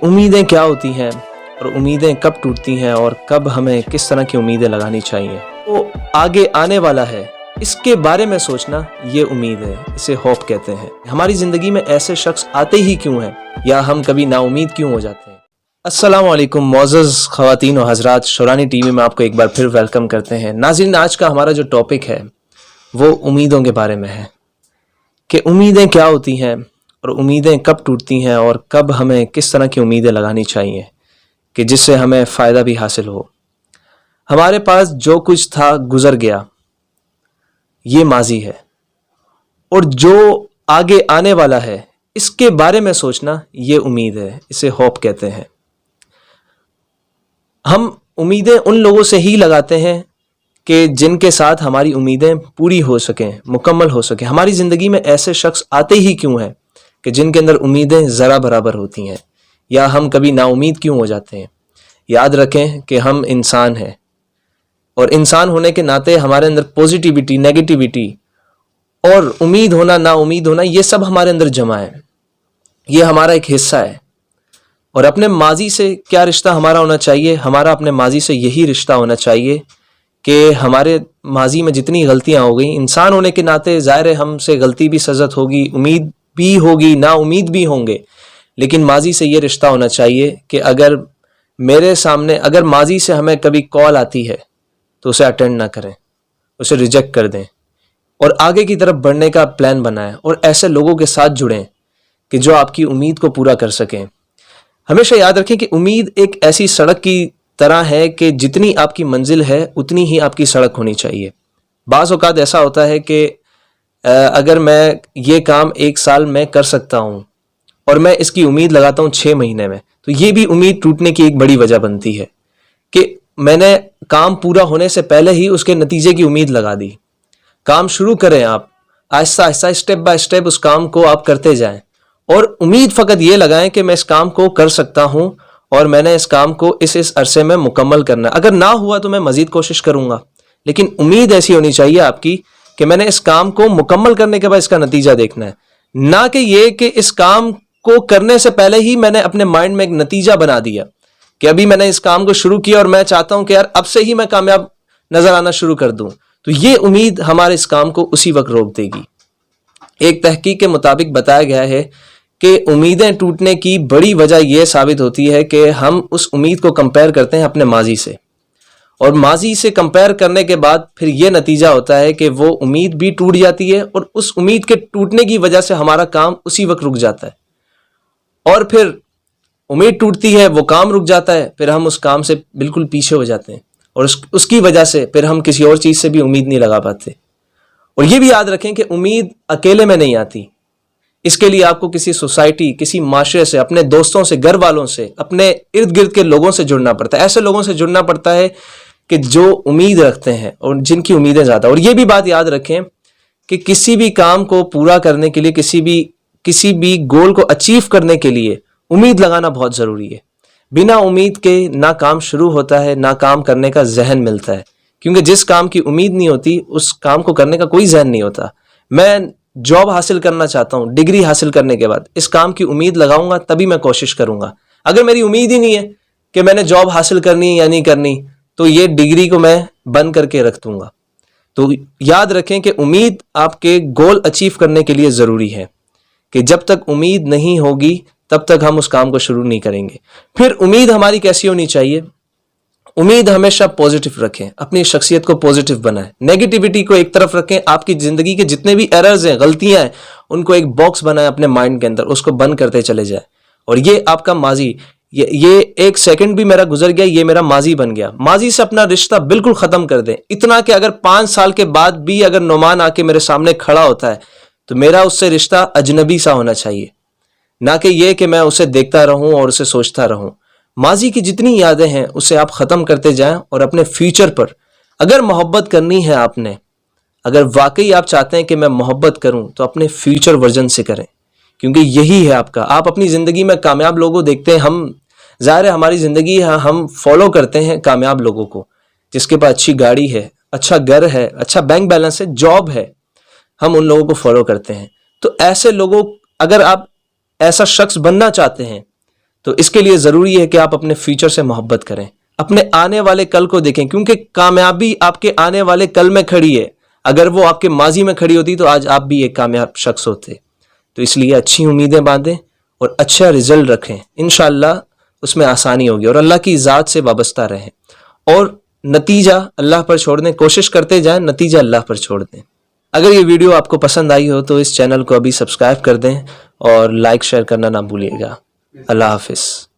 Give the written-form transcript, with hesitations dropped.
امیدیں کیا ہوتی ہیں اور امیدیں کب ٹوٹتی ہیں اور کب ہمیں کس طرح کی امیدیں لگانی چاہیے؟ وہ آگے آنے والا ہے، اس کے بارے میں سوچنا یہ امید ہے، اسے ہوپ کہتے ہیں۔ ہماری زندگی میں ایسے شخص آتے ہی کیوں ہیں یا ہم کبھی نا امید کیوں ہو جاتے ہیں؟ السلام علیکم معزز خواتین و حضرات، شورانی ٹی وی میں آپ کو ایک بار پھر ویلکم کرتے ہیں۔ ناظرین، آج کا ہمارا جو ٹاپک ہے وہ امیدوں کے بارے میں ہے کہ امیدیں کیا ہوتی ہیں اور امیدیں کب ٹوٹتی ہیں اور کب ہمیں کس طرح کی امیدیں لگانی چاہیے کہ جس سے ہمیں فائدہ بھی حاصل ہو۔ ہمارے پاس جو کچھ تھا گزر گیا، یہ ماضی ہے، اور جو آگے آنے والا ہے اس کے بارے میں سوچنا یہ امید ہے، اسے ہوپ کہتے ہیں۔ ہم امیدیں ان لوگوں سے ہی لگاتے ہیں کہ جن کے ساتھ ہماری امیدیں پوری ہو سکیں، مکمل ہو سکیں۔ ہماری زندگی میں ایسے شخص آتے ہی کیوں ہیں کہ جن کے اندر امیدیں ذرا برابر ہوتی ہیں، یا ہم کبھی نا امید کیوں ہو جاتے ہیں؟ یاد رکھیں کہ ہم انسان ہیں، اور انسان ہونے کے ناطے ہمارے اندر پوزیٹیوٹی، نیگیٹیوٹی اور امید ہونا، نا امید ہونا، یہ سب ہمارے اندر جمع ہے، یہ ہمارا ایک حصہ ہے۔ اور اپنے ماضی سے کیا رشتہ ہمارا ہونا چاہیے؟ ہمارا اپنے ماضی سے یہی رشتہ ہونا چاہیے کہ ہمارے ماضی میں جتنی غلطیاں ہو گئیں، انسان ہونے کے ناطے ظاہر ہے ہم سے غلطی بھی سرزد ہوگی، امید بھی ہوگی، نا امید بھی ہوں گے، لیکن ماضی سے یہ رشتہ ہونا چاہیے کہ اگر میرے سامنے، اگر ماضی سے ہمیں کبھی کال آتی ہے تو اسے اٹینڈ نہ کریں، اسے ریجیکٹ کر دیں، اور آگے کی طرف بڑھنے کا پلان بنائیں، اور ایسے لوگوں کے ساتھ جڑیں کہ جو آپ کی امید کو پورا کر سکیں۔ ہمیشہ یاد رکھیں کہ امید ایک ایسی سڑک کی طرح ہے کہ جتنی آپ کی منزل ہے اتنی ہی آپ کی سڑک ہونی چاہیے۔ بعض اوقات ایسا ہوتا ہے کہ اگر میں یہ کام 1 سال میں کر سکتا ہوں اور میں اس کی امید لگاتا ہوں 6 مہینے میں، تو یہ بھی امید ٹوٹنے کی ایک بڑی وجہ بنتی ہے کہ میں نے کام پورا ہونے سے پہلے ہی اس کے نتیجے کی امید لگا دی۔ کام شروع کریں، آپ آہستہ آہستہ، اسٹیپ بائی اسٹیپ اس کام کو آپ کرتے جائیں، اور امید فقط یہ لگائیں کہ میں اس کام کو کر سکتا ہوں اور میں نے اس کام کو اس عرصے میں مکمل کرنا ہے۔ اگر نہ ہوا تو میں مزید کوشش کروں گا، لیکن امید ایسی ہونی چاہیے آپ کی کہ میں نے اس کام کو مکمل کرنے کے بعد اس کا نتیجہ دیکھنا ہے، نہ کہ یہ کہ اس کام کو کرنے سے پہلے ہی میں نے اپنے مائنڈ میں ایک نتیجہ بنا دیا کہ ابھی میں نے اس کام کو شروع کیا اور میں چاہتا ہوں کہ یار اب سے ہی میں کامیاب نظر آنا شروع کر دوں، تو یہ امید ہمارے اس کام کو اسی وقت روک دے گی۔ ایک تحقیق کے مطابق بتایا گیا ہے کہ امیدیں ٹوٹنے کی بڑی وجہ یہ ثابت ہوتی ہے کہ ہم اس امید کو کمپیئر کرتے ہیں اپنے ماضی سے، اور ماضی سے کمپیئر کرنے کے بعد پھر یہ نتیجہ ہوتا ہے کہ وہ امید بھی ٹوٹ جاتی ہے، اور اس امید کے ٹوٹنے کی وجہ سے ہمارا کام اسی وقت رک جاتا ہے، اور پھر امید ٹوٹتی ہے، وہ کام رک جاتا ہے، پھر ہم اس کام سے بالکل پیچھے ہو جاتے ہیں، اور اس کی وجہ سے پھر ہم کسی اور چیز سے بھی امید نہیں لگا پاتے۔ اور یہ بھی یاد رکھیں کہ امید اکیلے میں نہیں آتی، اس کے لیے آپ کو کسی سوسائٹی، کسی معاشرے سے، اپنے دوستوں سے، گھر والوں سے، اپنے ارد گرد کے لوگوں سے جڑنا پڑتا ہے۔ ایسے لوگوں سے جڑنا پڑتا ہے کہ جو امید رکھتے ہیں اور جن کی امیدیں زیادہ۔ اور یہ بھی بات یاد رکھیں کہ کسی بھی کام کو پورا کرنے کے لیے، کسی بھی گول کو اچیو کرنے کے لیے امید لگانا بہت ضروری ہے۔ بنا امید کے نہ کام شروع ہوتا ہے، نہ کام کرنے کا ذہن ملتا ہے، کیونکہ جس کام کی امید نہیں ہوتی اس کام کو کرنے کا کوئی ذہن نہیں ہوتا۔ میں جاب حاصل کرنا چاہتا ہوں، ڈگری حاصل کرنے کے بعد اس کام کی امید لگاؤں گا تبھی میں کوشش کروں گا۔ اگر میری امید ہی نہیں ہے کہ میں نے جاب حاصل کرنی ہے یا نہیں کرنی، تو یہ ڈگری کو میں بند کر کے رکھ دوں گا۔ تو یاد رکھیں کہ امید آپ کے گول اچیو کرنے کے لیے ضروری ہے، کہ جب تک امید نہیں ہوگی تب تک ہم اس کام کو شروع نہیں کریں گے۔ پھر امید ہماری کیسی ہونی چاہیے؟ امید ہمیشہ پوزیٹیو رکھیں، اپنی شخصیت کو پوزیٹیو بنائیں، نیگیٹیوٹی کو ایک طرف رکھیں۔ آپ کی زندگی کے جتنے بھی ایررز ہیں، غلطیاں ہیں، ان کو ایک باکس بنائیں اپنے مائنڈ کے اندر، اس کو بند کرتے چلے جائیں، اور یہ آپ کا ماضی، یہ 1 سیکنڈ بھی میرا گزر گیا، یہ میرا ماضی بن گیا۔ ماضی سے اپنا رشتہ بالکل ختم کر دیں، اتنا کہ اگر 5 سال کے بعد بھی اگر نعمان آ کے میرے سامنے کھڑا ہوتا ہے تو میرا اس سے رشتہ اجنبی سا ہونا چاہیے، نہ کہ یہ کہ میں اسے دیکھتا رہوں اور اسے سوچتا رہوں۔ ماضی کی جتنی یادیں ہیں اسے آپ ختم کرتے جائیں، اور اپنے فیوچر پر اگر محبت کرنی ہے آپ نے، اگر واقعی آپ چاہتے ہیں کہ میں محبت کروں، تو اپنے فیوچر ورژن سے کریں، کیونکہ یہی ہے آپ کا۔ آپ اپنی زندگی میں کامیاب لوگوں دیکھتے ہیں، ہم ظاہر ہے ہماری زندگی ہے، ہم فالو کرتے ہیں کامیاب لوگوں کو، جس کے پاس اچھی گاڑی ہے، اچھا گھر ہے، اچھا بینک بیلنس ہے، جاب ہے، ہم ان لوگوں کو فالو کرتے ہیں۔ تو ایسے لوگوں، اگر آپ ایسا شخص بننا چاہتے ہیں تو اس کے لیے ضروری ہے کہ آپ اپنے فیوچر سے محبت کریں، اپنے آنے والے کل کو دیکھیں، کیونکہ کامیابی آپ کے آنے والے کل میں کھڑی ہے. اگر وہ آپ کے ماضی میں کھڑی ہوتی تو آج آپ بھی ایک کامیاب شخص ہوتے. تو اس لیے اچھی امیدیں باندھیں اور اچھا رزلٹ رکھیں، انشاءاللہ اس میں آسانی ہوگی. اور اللہ کی ذات سے وابستہ رہیں اور نتیجہ اللہ پر چھوڑ دیں، کوشش کرتے جائیں، نتیجہ اللہ پر چھوڑ دیں. اگر یہ ویڈیو آپ کو پسند آئی ہو تو اس چینل کو ابھی سبسکرائب کر دیں اور لائک شیئر کرنا نہ بھولیے گا. اللہ حافظ.